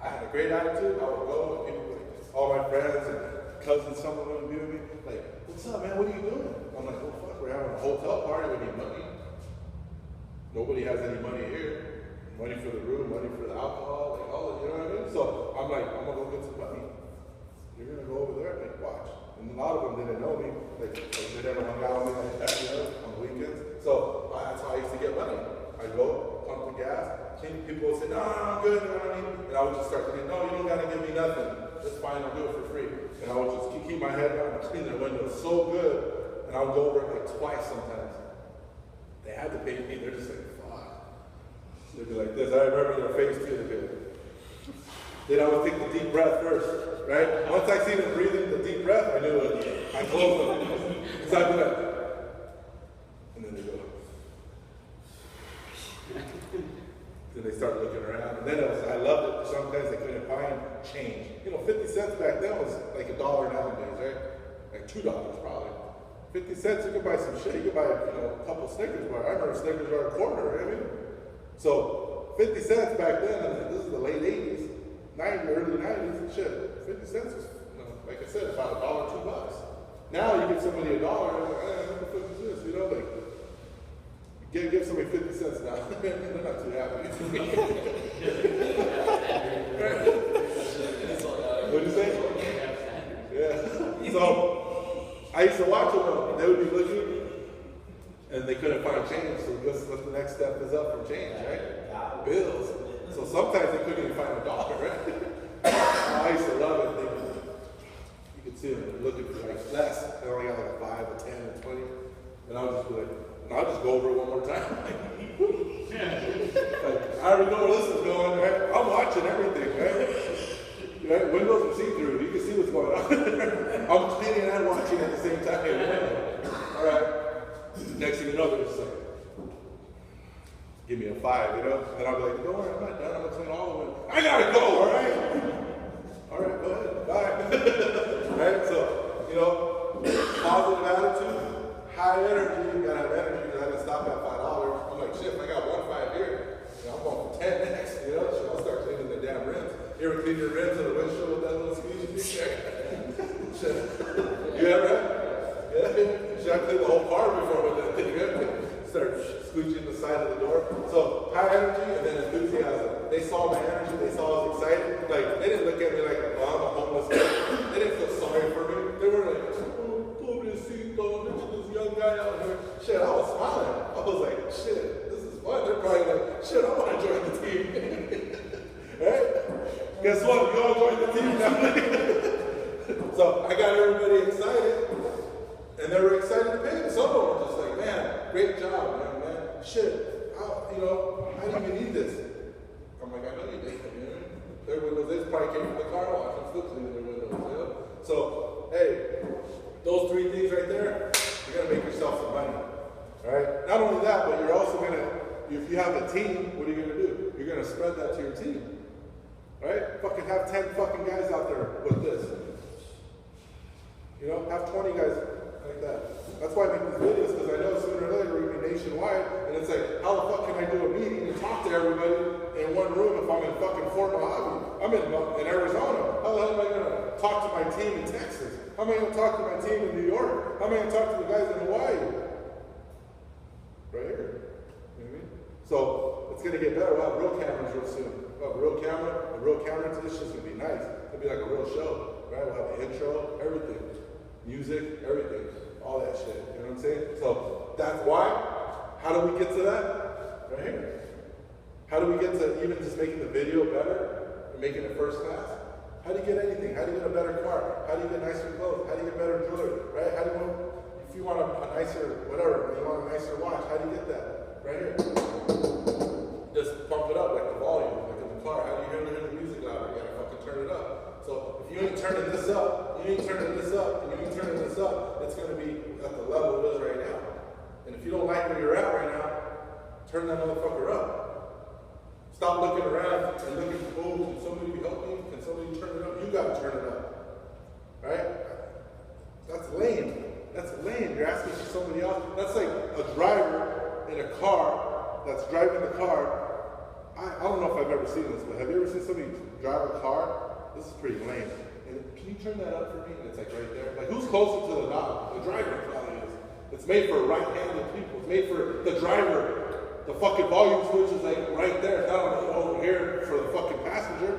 I had a great attitude. I would go and people, like, all my friends and cousins, some of them would be with me, like, what's up, man? What are you doing? I'm like, oh, fuck, we're having a hotel party. We need money. Nobody has any money here. Money for the room, money for the alcohol, like all of, you know what I mean? So I'm like, I'm gonna go get some money. You're gonna go over there and like, watch. And a lot of them didn't know me. Like they didn't hang out with me like that, you know, on the weekends. So that's how I used to get money. I go, pump the gas. People would say, no, I'm good, you know what I mean? And I would just start thinking, no, you don't gotta give me nothing. That's fine, I'll do it for free. And I would just keep my head down and clean their windows so good. And I would go over it like twice sometimes. They had to pay me. They're just like, they'd be like this. I remember their face too. Then I would take the deep breath first, right? Once I see them breathing the deep breath, I knew it. I closed them. So I'd be like, and then they go. Then they start looking around. And then I loved it. Sometimes they couldn't find change. You know, 50 cents back then was like $1 nowadays, right? Like $2 probably. 50 cents, you could buy some shit. You could buy, you know, a couple Snickers bars. I remember Snickers were a quarter, right? I mean, so 50 cents back then, and this is the late 80s, 90s, early 90s, shit. 50 cents was, you know, like I said, about $1, $2. Now you give somebody $1, and they're like, what the fuck is this? You know, like, you Give somebody 50 cents now. They're not too happy. What'd you say? Yeah. So I used to watch them though. They would be looking and they couldn't find change. So guess what the next step is up from change, right? Bills. So sometimes they couldn't even find $1, right? I used to love it. You could see them looking for like less. They only got like a 5, a 10, a 20. And I would just be like, and I'll just go over it one more time. Like, I already know where this is going, right? I'm watching everything, right? Windows are see-through. You can see what's going on. I'm cleaning and watching at the same time. All right. Next thing you know, they're just like, give me a 5, you know? And I'll be like, don't worry, I'm not done. I'm going to clean all of it. I got to go, all right? All right, go ahead. Bye. Right? So, you know, positive attitude, high energy. You got to have energy because I didn't stop at $5. I'm like, shit, if I got 1 5 here, you know, I'm going for 10 next. You know, so I'll start cleaning the damn rims. You ever clean your rims on the windshield with that little squeegee thing? You ever? Yeah. Should I clean the whole car before with that thing? Start squeeging the side of the door. So high energy and then enthusiasm. They saw my energy. They saw I was excited. Like they didn't look at me like a bum, a homeless guy. They didn't feel sorry for me. They were like, oh, pobrecito, look at this young guy out here. Shit, I was smiling. I was like, shit, this is fun. They're probably like, shit, I want to join the team. Right? Guess what? You all joined the team now. So I got everybody excited. And they were excited to pay me. Some of them were just like, man, great job, man. Shit, you know, I didn't even need this. I'm like, I know you did. You know? Their windows, they probably came from the car wash. I'm still cleaning their windows. You know? So, hey, those 3 things right there, you're going to make yourself some money. All right? Not only that, but you're also going to, if you have a team, what are you going to do? You're going to spread that to your team. All right? Fucking have 10 fucking guys out there with this. You know, have 20 guys like that. That's why I make these videos, because I know sooner or later we're going to be nationwide, and it's like, how the fuck can I do a meeting and talk to everybody in one room if I'm in fucking Fort Mojave? I'm in Arizona. How the hell am I going to talk to my team in Texas? How am I going to talk to my team in New York? How am I going to talk to the guys in Hawaii? Right here. You know what I mean? So, it's going to get better. We'll have real cameras real soon. We'll have a real camera to this. It's just going to be nice. It'll be like a real show. Right? We'll have the intro, everything. Music, everything, all that shit, you know what I'm saying? So that's why. How do we get to that? Right here. How do we get to even just making the video better and making it first class? How do you get anything? How do you get a better car? How do you get nicer clothes? How do you get better jewelry? Right? How do you want, if you want a nicer whatever, you want a nicer watch, how do you get that? Right here. Just pump it up like the volume, like in the car. How do you hear the music louder? You gotta fucking turn it up. So if you ain't turning this up, you ain't turning this up, and you ain't turning this up, it's going to be at the level it is right now. And if you don't like where you're at right now, turn that motherfucker up. Stop looking around and looking for, oh, can somebody help me? Can somebody turn it up? You got to turn it up. Right? That's lame. That's lame. You're asking for somebody else. That's like a driver in a car that's driving the car. I don't know if I've ever seen this, but have you ever seen somebody drive a car? This is pretty lame. And can you turn that up for me? And it's like right there. Like who's closer to the knob? The driver probably is. It's made for right-handed people. It's made for the driver. The fucking volume switch is like right there. It's not over here for the fucking passenger.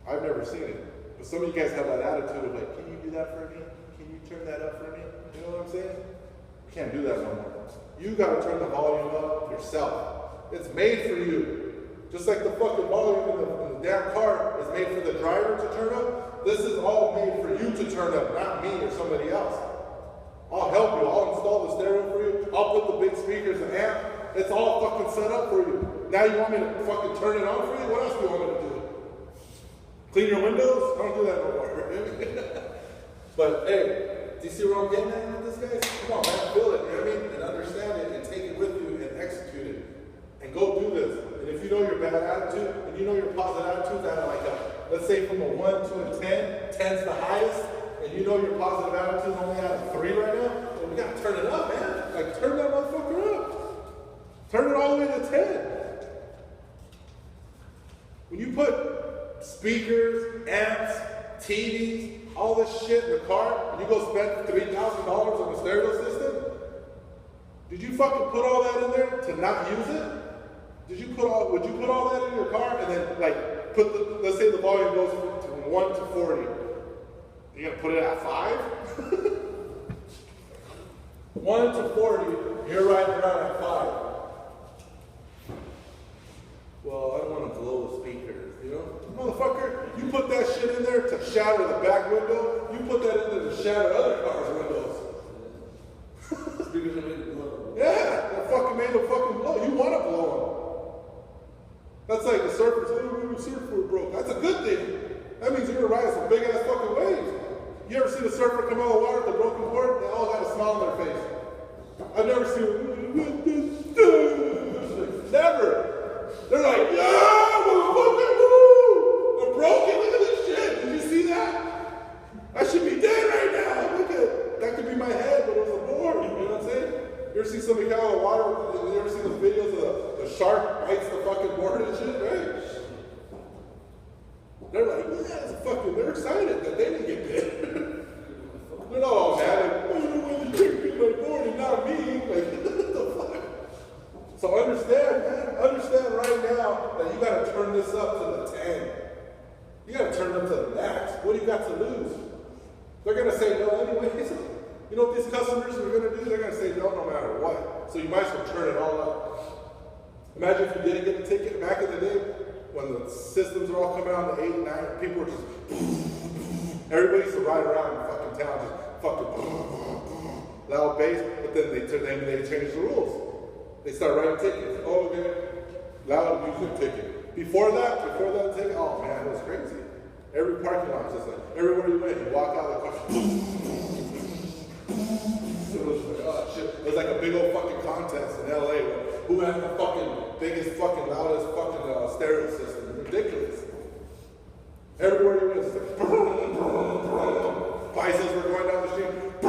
I've never seen it. But some of you guys have that attitude of like, can you do that for me? Can you turn that up for me? You know what I'm saying? You can't do that no more. You gotta turn the volume up yourself. It's made for you. Just like the fucking volume in the damn car is made for the driver to turn up, this is all made for you to turn up, not me or somebody else. I'll help you. I'll install the stereo for you. I'll put the big speakers and amp. It's all fucking set up for you. Now you want me to fucking turn it on for you? What else do you want me to do? Clean your windows? I don't do that no more. But hey, do you see where I'm getting at with this, guys? Come on, man, feel it, you know what I mean? And understand it and take it with you and execute it. And go do this. And if you know your bad attitude, and you know your positive attitude, that like let's say from a 1 to a 10, 10's the highest, and you know your positive attitude only at a 3 right now, well, we gotta turn it up, man. Like turn that motherfucker up. Turn it all the way to 10. When you put speakers, amps, TVs, all this shit in the car, and you go spend $3,000 on a stereo system, Did you fucking put all that in there to not use it? Would you put all that in your car and then like let's say the volume goes from 1 to 40. You're gonna put it at 5? 1 to 40, you're riding around at 5. Well, I don't want to blow the speakers, you know? Motherfucker, you put that shit in there to shatter the back window, you put that in there to shatter other cars' windows. Speakers are made to blow. Yeah, that fucking made them fucking blow. You want to blow them. That's like the surfers, oh, the surfboard broke. That's a good thing. That means you're gonna ride some big ass fucking waves. You ever seen a surfer come out of the water with a broken board? They all got a smile on their face. I've never seen never. They're like, yeah, motherfucker, woo! They're broken, look at this shit. Did you see that? I should be dead right now. Look at that could be my head, but it was a board. You know what I'm saying? You ever see somebody come out of the water? You ever seen the videos of the shark bites the fucking board and shit, right? They're like, yeah, it's fucking, they're excited that they didn't get bit. They're all mad, like, oh, you want to trick me my board and not me. Like, what the fuck? So understand, man, understand right now that you got to turn this up to the 10. You got to turn it up to the max. What do you got to lose? They're going to say no anyways. You know what these customers are going to do? They're going to say no no matter what. So you might as well turn it all up. Imagine if you didn't get a ticket back in the day when the systems are all coming out in the 8, 9, people were just everybody used to ride around in fucking town just fucking loud bass, but then they changed the rules. They start writing tickets. Oh, okay. Loud music ticket. Before that ticket, oh man, it was crazy. Every parking lot, just like, everywhere you went, you walk out of the car. It was like, oh shit. It was like a big old fucking contest in LA. Who had the fucking biggest, fucking loudest fucking stereo system. It's ridiculous. Everywhere you went, it's like, bicycles were going down the street. You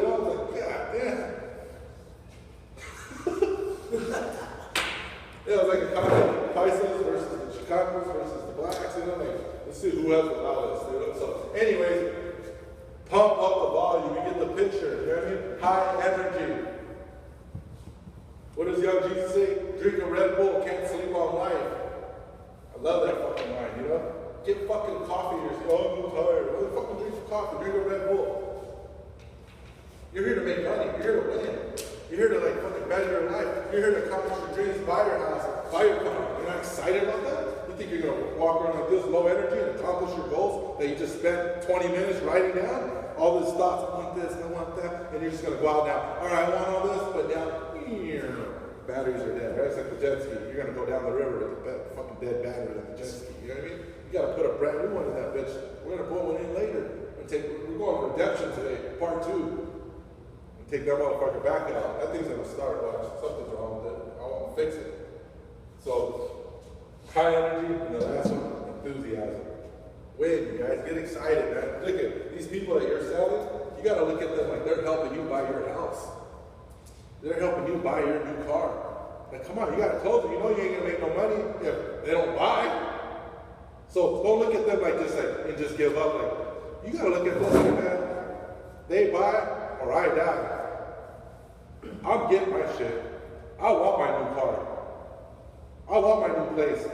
know, I was like, God damn. Yeah, it was like a contest. Bicycles versus the Chicanos versus the blacks, you know, like, let's see who has the loudest, you know. So, anyways, pump up the volume, you get the picture, you know what I mean? High energy. What does young Jesus say? Drink a Red Bull, can't sleep all night. I love that fucking line, you know? Get fucking coffee, you're so, oh, I'm tired. What the fucking drink some coffee, drink a Red Bull. You're here to make money, you're here to win. You're here to like fucking better your life. You're here to accomplish your dreams, buy your house, buy your car. You're not excited about that? You think you're gonna walk around like this, low energy, and accomplish your goals that you just spent 20 minutes writing down? All these thoughts, I want this, I want that, and you're just gonna go out now. All right, I want all this, but now, batteries are dead, right? It's like the jet ski. You're gonna go down the river with a fucking dead battery like the jet ski. You know what I mean? You gotta put a brand new one in that bitch. We're gonna put one in later. We're going redemption today, part 2. And take that motherfucker back out. That thing's gonna start. Watch, something's wrong with it. I won't fix it. So, high energy, and the last one, enthusiasm. Win, you guys. Get excited, man. Look at these people that you're selling. You gotta look at them like they're helping you buy your house. They're helping you buy your new car. Like, come on, you gotta close it. You know you ain't gonna make no money if they don't buy. So don't look at them like just like and just give up. Like, you gotta look at them like, man, they buy or I die. I'm getting my shit. I want my new car. I want my new place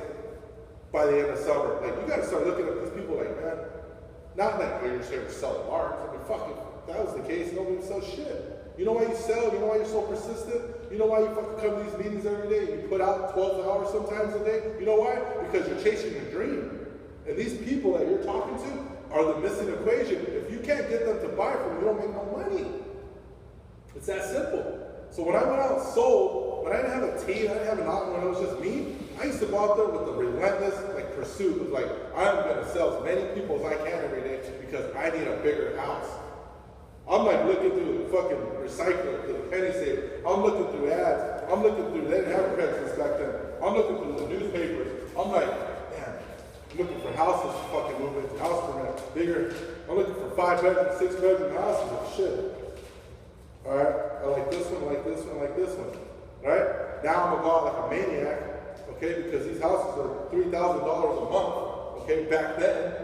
by the end of summer. Like, you gotta start looking at these people like, man, not like you're just here to sell art. I mean, fuck, if that was the case, nobody would sell shit. You know why you sell? You know why you're so persistent? You know why you fucking come to these meetings every day? You put out 12 hours sometimes a day? You know why? Because you're chasing your dream. And these people that you're talking to are the missing equation. If you can't get them to buy from you, you don't make no money. It's that simple. So when I went out and sold, when I didn't have a team, I didn't have an outlet, when it was just me, I used to go out there with the relentless pursuit of like, I'm gonna sell as many people as I can every day because I need a bigger house. I'm like looking through the fucking recycler, the penny saver. I'm looking through ads. I'm looking through, they didn't have Craigslist back then. I'm looking through the newspapers. I'm like, man, I'm looking for houses to fucking move into, house for rent, bigger. I'm looking for 5-bedroom, 6-bedroom houses and shit. All right, I like this one, like this one, like this one. All right, now I'm gonna go out like a maniac, okay, because these houses are $3,000 a month, okay, back then.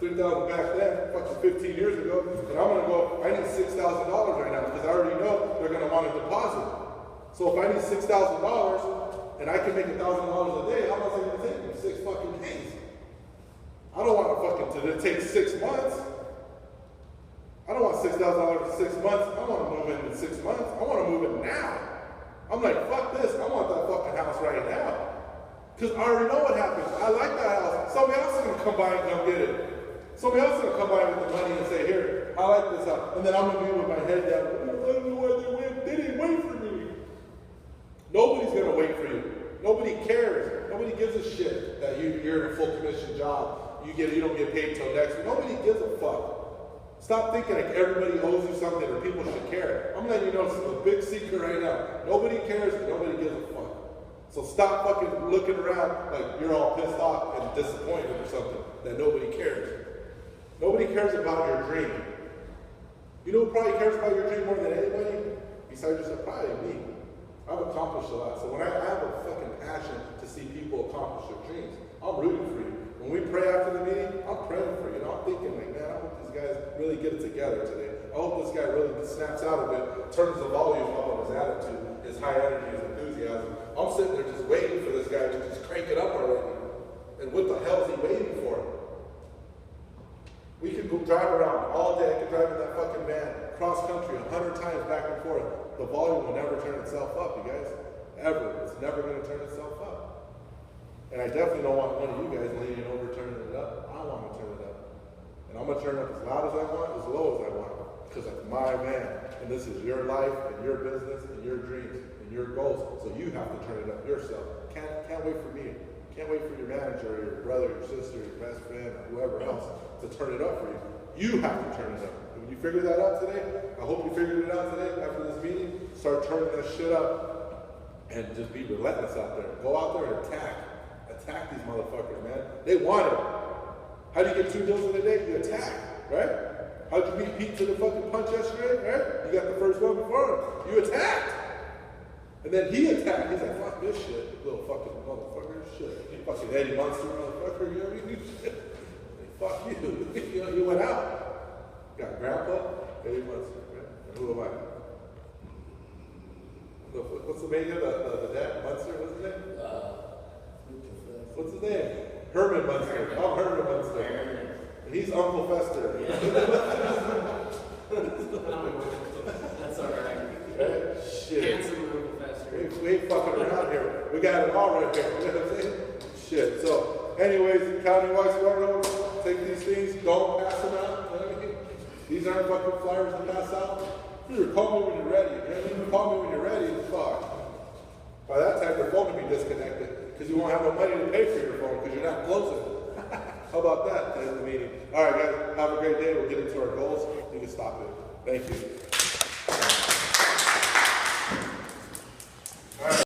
$3,000 back then, fucking 15 years ago, and I'm gonna go, I need $6,000 right now because I already know they're gonna want a deposit. So if I need $6,000 and I can make $1,000 a day, how much is it gonna take me? 6 fucking days. I don't want to fucking take 6 months. I don't want $6,000 for 6 months. I want to move in 6 months. I want to move in now. I'm like, fuck this. I want that fucking house right now. Because I already know what happens. I like that house. Somebody else is going to come by and come get it. Somebody else is going to come by with the money and say, here, I like this house. And then I'm going to be with my head down. I don't know why they went. They didn't wait for me. Nobody's going to wait for you. Nobody cares. Nobody gives a shit that you're in a full commission job. You don't get paid till next week. Nobody gives a fuck. Stop thinking like everybody owes you something or people should care. I'm letting you know this is a big secret right now. Nobody cares and nobody gives a fuck. So stop fucking looking around like you're all pissed off and disappointed or something that nobody cares. Nobody cares about your dream. You know who probably cares about your dream more than anybody? Besides yourself, probably me. I've accomplished a lot. So when I have a fucking passion to see people accomplish their dreams, I'm rooting for you. When we pray after the meeting, I'm praying for you. I'm thinking like, man, I hope these guys really get it together today. I hope this guy really snaps out of it, turns the volume up on his attitude, his high energy, his enthusiasm. I'm sitting there just waiting for this guy to just crank it up already. And what the hell is he waiting for? We could go drive around all day. I could drive in that fucking van, cross country 100 times back and forth. The volume will never turn itself up, you guys. Ever. It's never going to turn itself up. And I definitely don't want one of you guys leaning over turning it up. I want to turn it up. And I'm going to turn it up as loud as I want, as low as I want. Because that's my van. And this is your life and your business and your dreams and your goals. So you have to turn it up yourself. Can't wait for me. Can't wait for your manager, or your brother, your sister, your best friend, or whoever else to turn it up for you. You have to turn it up. And when you figure that out today, I hope you figured it out today after this meeting, start turning that shit up and just be relentless out there. Go out there and attack. Attack these motherfuckers, man. They want it. How do you get 2 deals in a day? You attack, right? How'd you beat Pete to the fucking punch yesterday, right? You got the first one before him. You attacked. And then he attacked. He's like, fuck this shit, little fucking motherfucker. Shit. You fucking Eddie Munster motherfucker. You know what I mean? Fuck you. You know, you went out. You got Grandpa, Eddie Munster, right? And who am I? What's the name of the dad? Munster, what's his name? What's his name? Herman Munster. I'm Herman Munster. And he's Uncle Fester. That's alright. Right? Shit. Handsome Uncle Fester. We ain't fucking around here. We got it all right here. You know what I'm saying? Shit. So, anyways, county-wide smart, take these things, don't pass them out. You know what I mean? These aren't fucking flyers to pass out. You call me when you're ready. You know what I mean? Call me when you're ready. Fuck. By that time, your phone will be disconnected. Because you won't have no money to pay for your phone because you're not closing. How about that at the end of the meeting? All right, guys, have a great day. We'll get into our goals. You can stop it. Thank you.